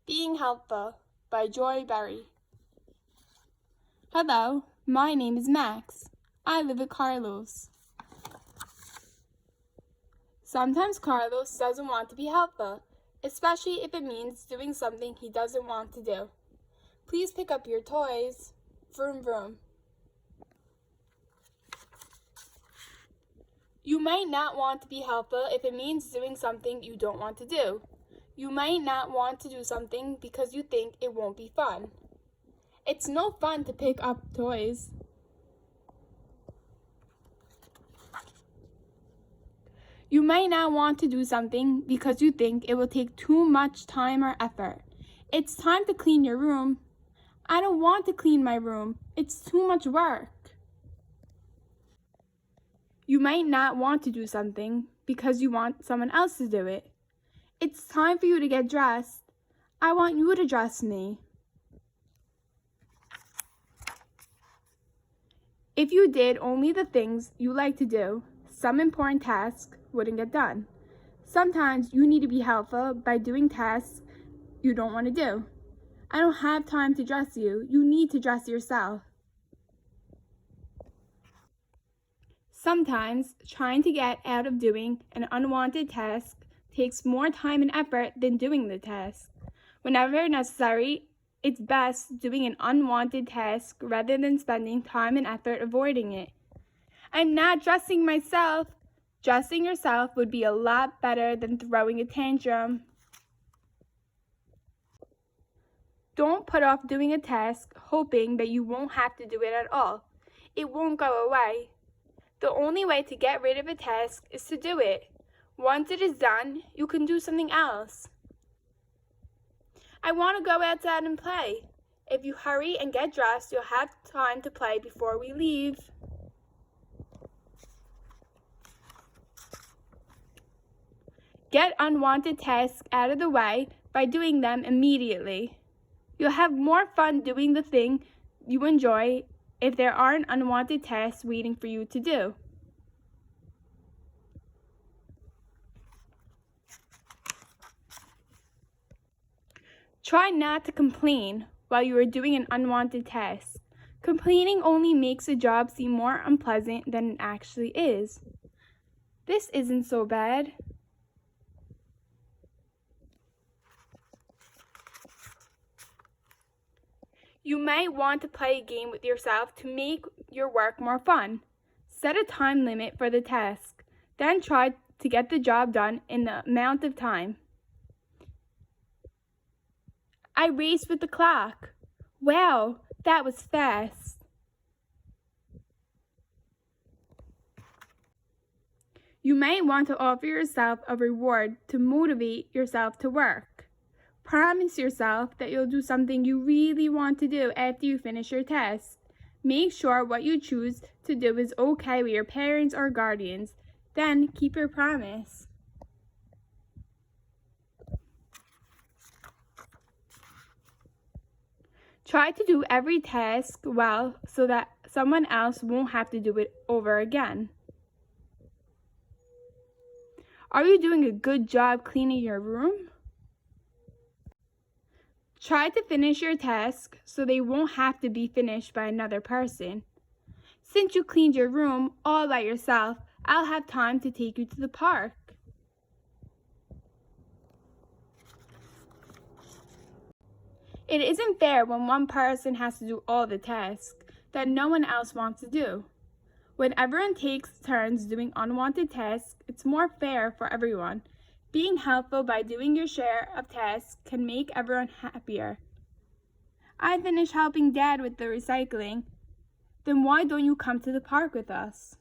Being Helpful by Joy Berry. Hello, my name is Max. I live with Carlos. Sometimes Carlos doesn't want to be helpful, especially if it means doing something he doesn't want to do. Please pick up your toys. Vroom vroom. You might not want to be helpful if it means doing something you don't want to do. You might not want to do something because you think it won't be fun. It's no fun to pick up toys. You might not want to do something because you think it will take too much time or effort. It's time to clean your room. I don't want to clean my room. It's too much work. You might not want to do something because you want someone else to do it. It's time for you to get dressed. I want you to dress me. If you did only the things you like to do, some important tasks wouldn't get done. Sometimes you need to be helpful by doing tasks you don't want to do. I don't have time to dress you. You need to dress yourself. Sometimes trying to get out of doing an unwanted task takes more time and effort than doing the task. Whenever necessary, it's best doing an unwanted task rather than spending time and effort avoiding it. I'm not dressing myself. Dressing yourself would be a lot better than throwing a tantrum. Don't put off doing a task hoping that you won't have to do it at all. It won't go away. The only way to get rid of a task is to do it. Once it is done, you can do something else. I want to go outside and play. If you hurry and get dressed, you'll have time to play before we leave. Get unwanted tasks out of the way by doing them immediately. You'll have more fun doing the thing you enjoy if there aren't unwanted tasks waiting for you to do. Try not to complain while you are doing an unwanted task. Complaining only makes the job seem more unpleasant than it actually is. This isn't so bad. You might want to play a game with yourself to make your work more fun. Set a time limit for the task, then try to get the job done in the amount of time. I raced with the clock. Wow, that was fast. You might want to offer yourself a reward to motivate yourself to work. Promise yourself that you'll do something you really want to do after you finish your test. Make sure what you choose to do is okay with your parents or guardians. Then keep your promise. Try to do every task well so that someone else won't have to do it over again. Are you doing a good job cleaning your room? Try to finish your task so they won't have to be finished by another person. Since you cleaned your room all by yourself, I'll have time to take you to the park. It isn't fair when one person has to do all the tasks that no one else wants to do. When everyone takes turns doing unwanted tasks, it's more fair for everyone. Being helpful by doing your share of tasks can make everyone happier. I finished helping Dad with the recycling. Then why don't you come to the park with us?